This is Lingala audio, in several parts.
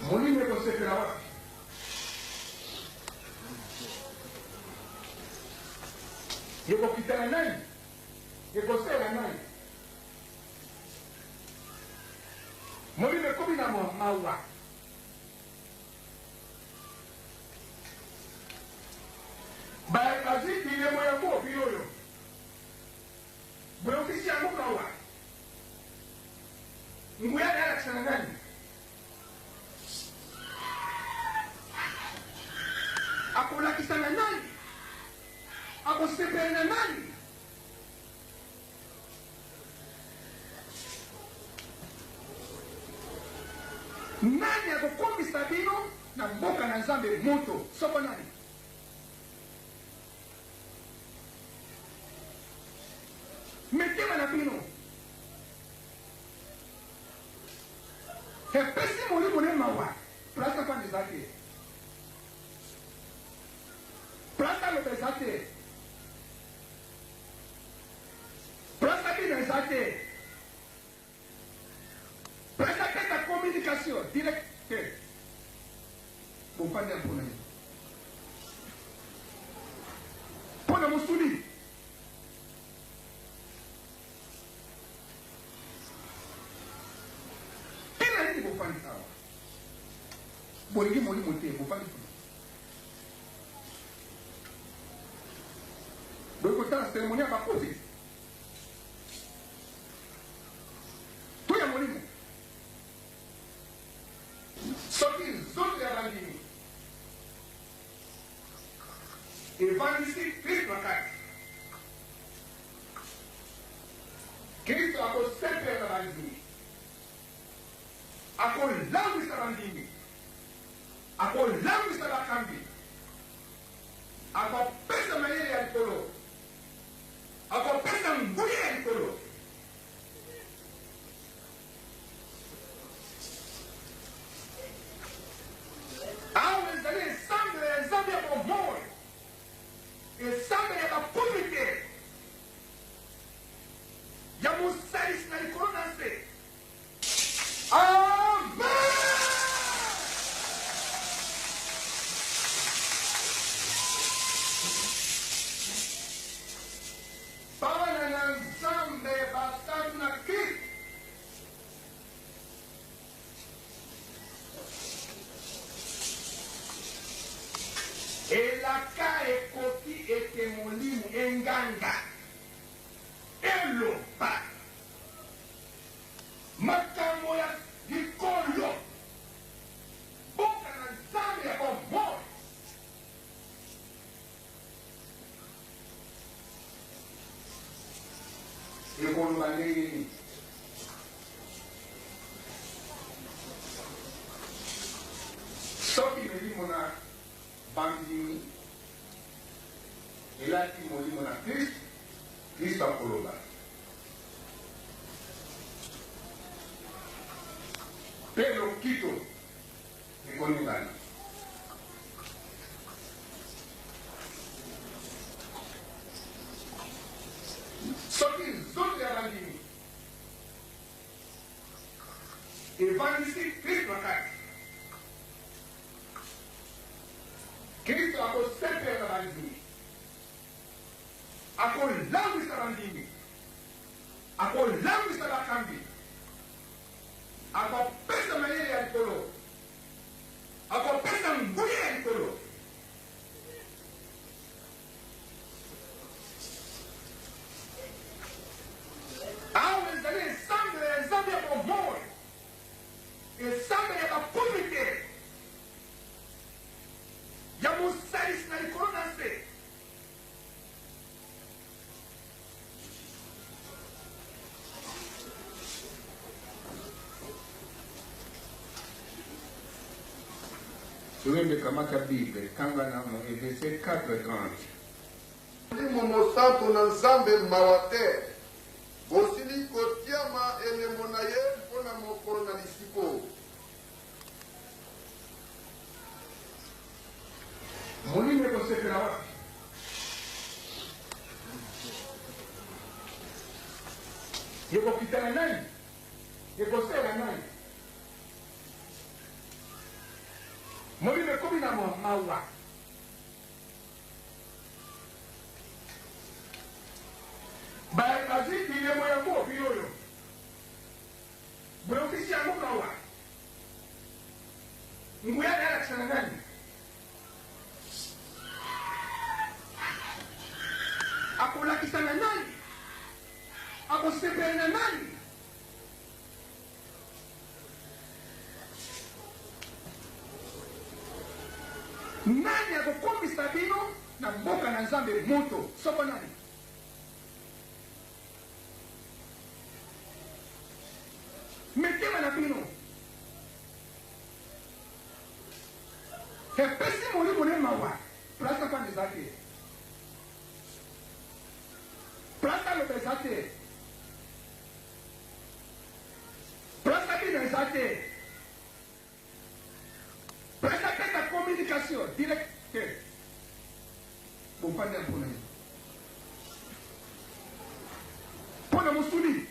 MOLIMO EKOSEPELA wapi? EKOKITA na nani? EKOSELA nani? MOLIMO ekomi na mawa. Baekazi bilemo ya mo biyoyo. Bwe ofisi ya mawa. Nguya dala kisana nani? Akolakisa na nani? Akosepela na nani? Nani akokombisa bino na mboka na Nzambe moto? Soko nani? Metema na bino. Epesi MOLIMO ne mawa. Plasa kwa nizake. Plasa lobezate. Plasa binezate. Plasa keta communication directe. Bon, pas de problème. Pona musuli. Kila hili bofani sawa. Bolingi MOLIMO te bofani sawa. Boiko ta ceremonia bakozi. Tu ya MOLIMO. Soki zote ya bandini. Evangelisi Kristo wakati. Kristo akosepela bandini. Akolambisa bandini. Akolambisa bakambi. Akopesa mayele ya likolo. Akopesa nguye ya likolo. Awe zali ensemble ya Nzambe ya bomoi. Ensemble ya bapublike. Ya musalisi na likolo na nse. Amen! Bana na Nzambe batatu na Kristo. Elaka ekoti ete MOLIMO enganga. Eloba. Makambo ya likolo. Boka na Nzambe ya bomoi. Ekoloba ndenge nini? Soki MOLIMO na bandini elaki MOLIMO na Kristo, Kristo akoloba. Pe lokito ekoningana. Soki zote ya bandini evangelisi Kristo wakati. Kristo akosepela bandini. Akolambisa bandini. Akolambisa bakambi. Akopesa mayele ya likolo. Akopesa nguye ya likolo. Awe zali ensemble ya Nzambe ya bomoi. Ensemble ya bapublike. Ya musalisi na likolo na nse. Tuende kamata Bible, kanga na verset 4:30. MOLIMO santo na Nzambe mawa te. Bosili kotiama elemo na ye mpona mokolo na lisiko. MOLIMO EKOSEPELA wapi? EKOKITA na nani? EKOSELA nani? Molime komi na mawa. Ba kazi kile moya ko biyoyo. Bwe ofisi yangu mawa. Nguya na action nani? Akolakisa na nani? Akosepela na nani? Nani akokombisa bino na mboka na Nzambe moto? Soko nani? Metema na bino. Hepesi molimo ne mawa. Plasa pa nizake. Plasa lo bezate. Plasa ki nizake. Plasa keta communication directe. Bon pas d'un problème. Pona musuli.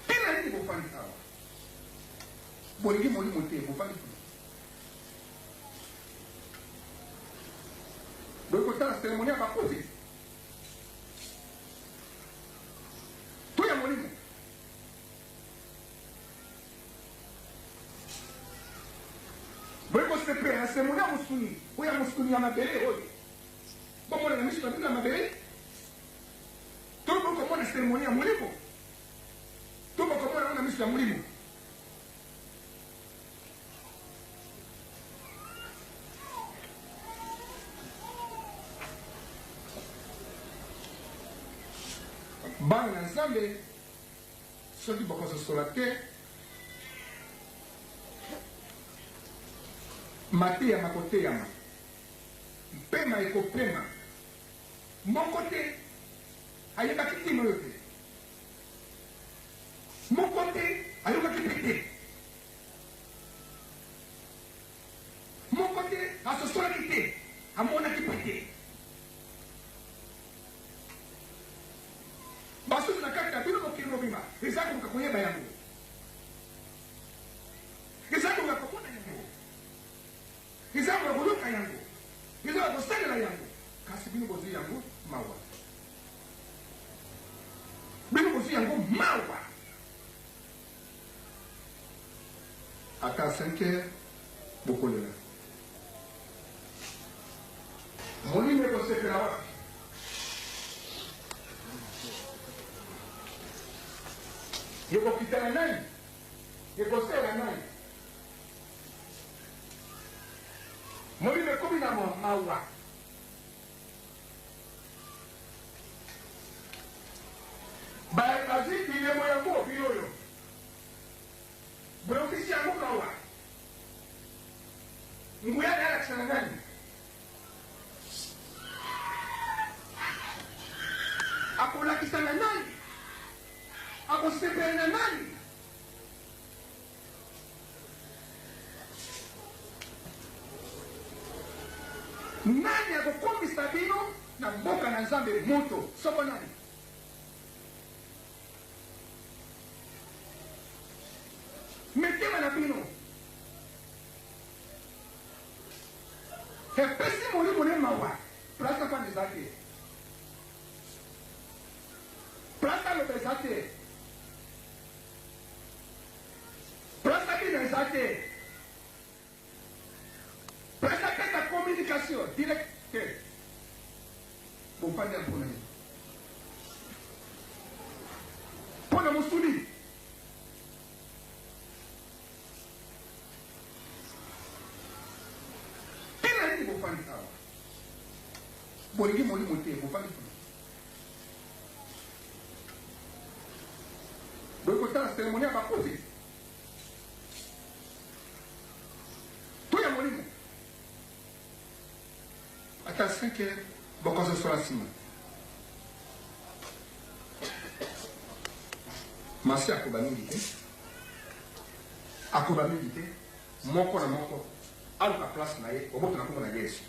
Pina ni bon pas ça. Bolingi molimo te bon pas. Donc quand la cérémonie va poser. Tout ya molimo. EKOSEPELA na cérémonie ya musuni. Oya musuni ya mabele oyo. Bomona na mishi na mabele. Tout bon comment la cérémonie ya molimo. Tout bon comment na mishi ya molimo. Bana na Nzambe soki bokososola te mateya makoteyama mpema ekopema moko te ayebaki ntimo oyo te moko te ayokaki mpe te moko te asosolaki te amonaki mpe te basusu na kati na bino mokili mobimba eza kokoka koyeba yango eza kokoka komona yango eza kokoka koluka yango eza kokoka kosalela yango kasi bino bozwi yango mawa bino bozwi yango mawa ata 5 heures bokolela molimo ekosepela wapi EKOKITA na nani? EKOSEPELA na nani? Molimo ekomi na mawa. Ba kazi kile moya ko biyoyo. Bwe ofisi yangu mawa. Nguya na action nani? Akolakisa na nani? AKOSEPELA na nani? Nani akokombisa bino na mboka na Nzambe moto? Soko nani? Metema na bino. Hepesi molimo ne mawa. Plasa pa nizake. Plasa lo bezate. Presta la communication directe. Bon, pas d'un problème. Pour le Moussouli. Quel est le bon pas de ça? Bolingi molimo te, bon pas de problème. Donc, quand la cérémonie va poser. Ata 5 heures, bokososola nsima. Masi akoba mingi te. Akoba mingi te. Moko na moko. Aluka place na ye, oboto na kombo na Yesu.